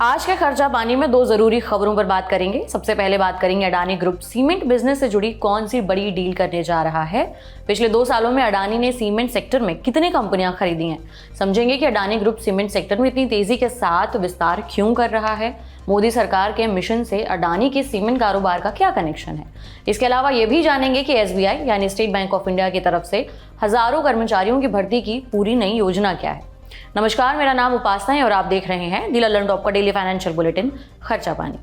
आज के खर्चा पानी में दो जरूरी खबरों पर बात करेंगे। सबसे पहले बात करेंगे अडानी ग्रुप सीमेंट बिजनेस से जुड़ी कौन सी बड़ी डील करने जा रहा है। पिछले 2 सालों में अडानी ने सीमेंट सेक्टर में कितनी कंपनियां खरीदी हैं। समझेंगे कि अडानी ग्रुप सीमेंट सेक्टर में इतनी तेजी के साथ विस्तार क्यों कर रहा है। मोदी सरकार के मिशन से अडानी के सीमेंट कारोबार का क्या कनेक्शन है। इसके अलावा ये भी जानेंगे कि SBI यानी स्टेट बैंक ऑफ इंडिया की तरफ से हजारों कर्मचारियों की भर्ती की पूरी नई योजना क्या है। नमस्कार, मेरा नाम उपासना है और आप देख रहे हैं दी लंदन टॉप का डेली फाइनेंशियल बुलेटिन खर्चा पानी।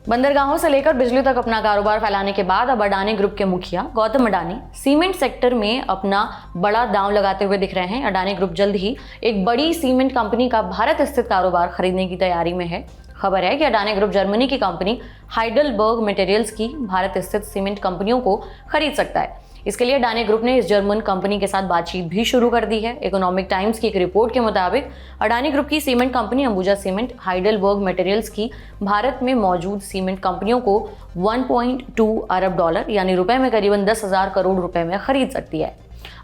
बंदरगाहों से लेकर बिजली तक अपना कारोबार फैलाने के बाद अब अडानी ग्रुप के मुखिया गौतम अडानी सीमेंट सेक्टर में अपना बड़ा दांव लगाते हुए दिख रहे हैं। अडानी ग्रुप जल्द ही एक बड़ी सीमेंट कंपनी का भारत स्थित कारोबार खरीदने की तैयारी में है। खबर है कि अडानी ग्रुप जर्मनी की कंपनी हाइडलबर्ग मटेरियल्स की भारत स्थित सीमेंट कंपनियों को खरीद सकता है। इसके लिए अडानी ग्रुप ने इस जर्मन कंपनी के साथ बातचीत भी शुरू कर दी है। इकोनॉमिक टाइम्स की एक रिपोर्ट के मुताबिक अडानी ग्रुप की cement company Ambuja cement Heidelberg materials की भारत में मौजूद सीमेंट कंपनियों को 1.2 अरब डॉलर यानी रुपए में करीबन 10,000 करोड़ रुपए में खरीद सकती है।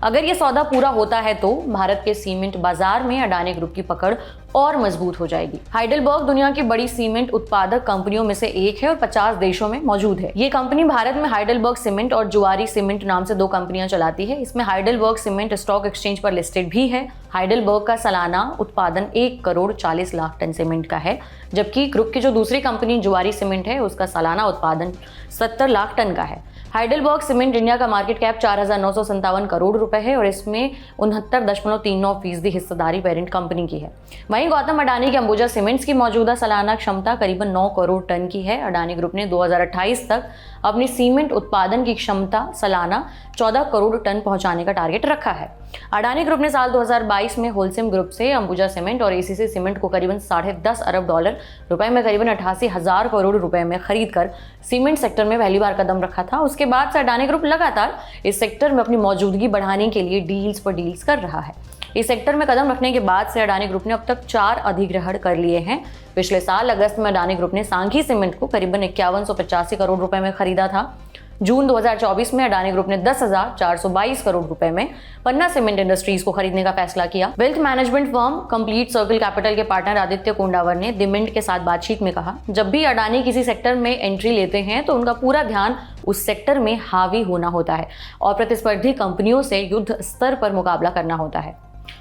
अगर ये सौदा पूरा होता है तो भारत के सीमेंट बाजार में अडानी ग्रुप की पकड़ और मजबूत हो जाएगी। हाइडलबर्ग दुनिया की बड़ी सीमेंट उत्पादक कंपनियों में से एक है और 50 देशों में मौजूद है। ये कंपनी भारत में हाइडलबर्ग सीमेंट और जुआरी सीमेंट नाम से 2 कंपनियां चलाती है। इसमें हाइडलबर्ग सीमेंट स्टॉक एक्सचेंज पर लिस्टेड भी है। हाइडलबर्ग का सालाना उत्पादन 1 करोड़ 40 लाख टन सीमेंट का है, जबकि ग्रुप की जो दूसरी कंपनी जुआरी सीमेंट है उसका सालाना उत्पादन 70 लाख टन का है। हाइडलबर्ग सीमेंट इंडिया का मार्केट कैप 4,957 करोड़ रुपए है और इसमें 69.39% हिस्सेदारी पेरेंट कंपनी की है। वहीं गौतम अडानी के अंबुजा सीमेंट्स की मौजूदा सालाना क्षमता करीबन 9 करोड़ टन की है। अडानी ग्रुप ने 2028 तक अपनी सीमेंट उत्पादन की क्षमता सालाना 14 करोड़ टन पहुंचाने का टारगेट रखा है। अडानी ग्रुप ने साल 2022 में होलसेम ग्रुप से अंबुजा सीमेंट और ACC सीमेंट को करीबन 10.5 अरब डॉलर रुपए में करीबन 88,000 करोड़ रुपए में खरीद कर सीमेंट सेक्टर में पहली बार कदम रखा था। उसके बाद से अडानी ग्रुप लगातार इस सेक्टर में अपनी मौजूदगी बढ़ाने के लिए डील्स पर डील्स कर रहा है। इस सेक्टर में कदम रखने के बाद से अडानी ग्रुप ने अब तक 4 अधिग्रहण कर लिए हैं। पिछले साल अगस्त में अडानी ग्रुप ने सांघी सीमेंट को करीबन 5185 करोड़ रुपए में खरीदा था। जून 2024 में अडानी ग्रुप ने 10,422 करोड़ रुपए में पन्ना सीमेंट इंडस्ट्रीज को खरीदने का फैसला किया। Wealth management firm complete circle capital के पार्टनर आदित्य कोंडावर ने द मिंट के साथ बातचीत में कहा, जब भी अडानी किसी सेक्टर में एंट्री लेते हैं तो उनका पूरा ध्यान उस सेक्टर में हावी होना होता है और प्रतिस्पर्धी कंपनियों से युद्ध स्तर पर मुकाबला करना होता है।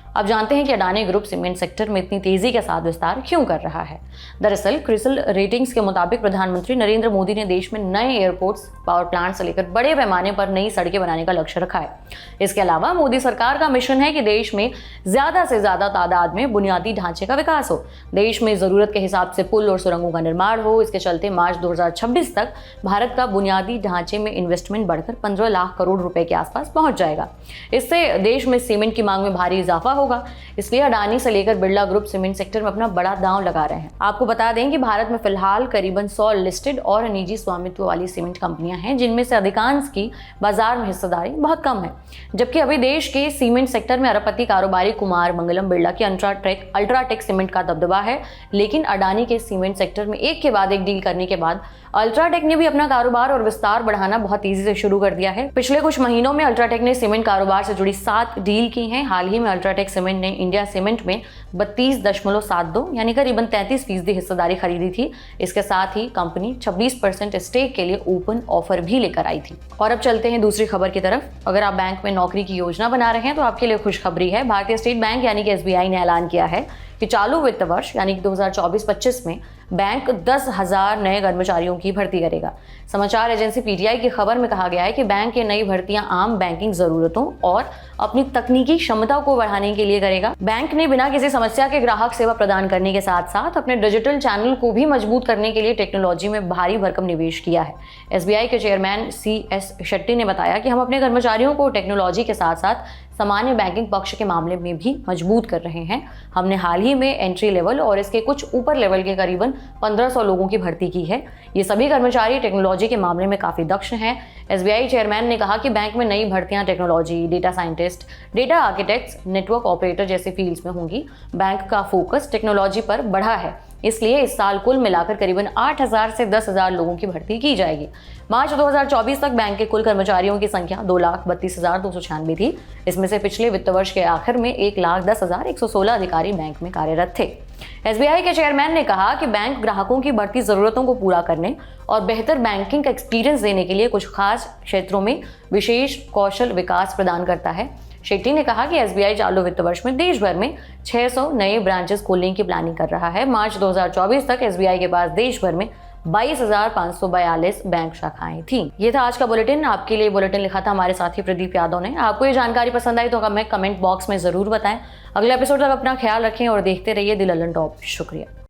अब जानते हैं कि अडानी ग्रुप सीमेंट सेक्टर में इतनी तेजी के साथ विस्तार क्यों कर रहा है। दरअसल क्रिसिल रेटिंग्स के मुताबिक प्रधानमंत्री नरेंद्र मोदी ने देश में नए एयरपोर्ट्स, पावर प्लांट से लेकर बड़े पैमाने पर नई सड़कें बनाने का लक्ष्य रखा है। इसके अलावा मोदी सरकार का मिशन है कि देश में ज्यादा से ज्यादा तादाद में बुनियादी ढांचे का विकास हो, देश में जरूरत के हिसाब से पुल और सुरंगों का निर्माण हो। इसके चलते मार्च 2026 तक भारत का बुनियादी ढांचे में इन्वेस्टमेंट बढ़कर 15 लाख करोड़ रुपए के आसपास पहुंच जाएगा। इससे देश में सीमेंट की मांग में भारी इजाफा होगा। इसलिए अडानी से लेकर बिरला ग्रुप सीमेंट सेक्टर में अपना बड़ा दांव लगा रहे हैं। आपको बता दें कि भारत में फिलहाल करीबन 100 लिस्टेड और निजी स्वामित्व वाली सीमेंट कंपनियां हैं, जिनमें से अधिकांश की बाजार में हिस्सेदारी बहुत कम है। जबकि अभी देश के सीमेंट सेक्टर में अरबपति कारोबारी कुमार मंगलम बिरला की अल्ट्राटेक सीमेंट का दबदबा है। लेकिन अडानी के सीमेंट सेक्टर में एक के बाद एक डील करने के बाद अल्ट्राटेक ने भी अपना कारोबार और विस्तार बढ़ाना बहुत तेजी से शुरू कर दिया है। पिछले कुछ महीनों में अल्ट्राटेक ने सीमेंट कारोबार से जुड़ी 7 डील की हैं। हाल ही में अल्ट्राटेक सीमेंट ने इंडिया सीमेंट में 32.72 यानी करीबन 33% हिस्सेदारी खरीदी थी। इसके साथ ही कंपनी 26% स्टेक के लिए ओपन ऑफर भी लेकर आई थी। और अब चलते हैं दूसरी खबर की तरफ। अगर आप बैंक में नौकरी की योजना बना रहे हैं तो आपके लिए खुशखबरी है। भारतीय स्टेट बैंक यानी कि SBI ने ऐलान किया है कि चालू वित्त वर्ष यानी कि 2024-25 में बैंक 10,000 नए कर्मचारियों की भर्ती करेगा। समाचार एजेंसी PTI की खबर में कहा गया है कि बैंक ये नई भर्तियां आम बैंकिंग जरूरतों और अपनी तकनीकी क्षमता को बढ़ाने के लिए करेगा। बैंक ने बिना किसी समस्या के ग्राहक सेवा प्रदान करने के साथ साथ अपने डिजिटल चैनल को भी मजबूत करने के लिए टेक्नोलॉजी में भारी भरकम निवेश किया है। SBI के चेयरमैन CS शेट्टी ने बताया कि हम अपने कर्मचारियों को टेक्नोलॉजी के साथ साथ सामान्य बैंकिंग पक्ष के मामले में भी मजबूत कर रहे हैं। हमने हाल ही में एंट्री लेवल और इसके कुछ ऊपर लेवल के करीबन 1500 लोगों की भर्ती की है। ये सभी कर्मचारी टेक्नोलॉजी के मामले में काफी दक्ष हैं। एसबीआई चेयरमैन ने कहा कि बैंक में नई भर्तियां technology, data scientist, data architects, network operator जैसे फील्ड्स में होंगी। बैंक का फोकस टेक्नोलॉजी पर बढ़ा है, इसलिए इस साल कुल मिलाकर करीबन 8,000 से 10,000 लोगों की भर्ती की जाएगी। मार्च 2024 तक बैंक के कुल कर्मचारियों की संख्या 2,32,296 थी। इसमें से पिछले वित्त वर्ष के आखिर में 1,10,116 अधिकारी बैंक में कार्यरत थे। एसबीआई के चेयरमैन ने कहा कि बैंक ग्राहकों की बढ़ती जरूरतों को पूरा करने और बेहतर बैंकिंग का एक्सपीरियंस देने के लिए कुछ खास क्षेत्रों में विशेष कौशल विकास प्रदान करता है। शेट्टी ने कहा कि एसबीआई चालू वित्त वर्ष में देश भर में 600 नए ब्रांचेस खोलने की प्लानिंग कर रहा है। मार्च 2024 तक एसबीआई के पास देश भर में 22,542 बैंक शाखाएं थीं। ये था आज का बुलेटिन। आपके लिए बुलेटिन लिखा था हमारे साथी प्रदीप यादव ने। आपको ये जानकारी पसंद आई तो हमें कमेंट बॉक्स में जरूर बताएं। अगले एपिसोड तक अपना ख्याल रखें और देखते रहिए द ललन टॉप। शुक्रिया।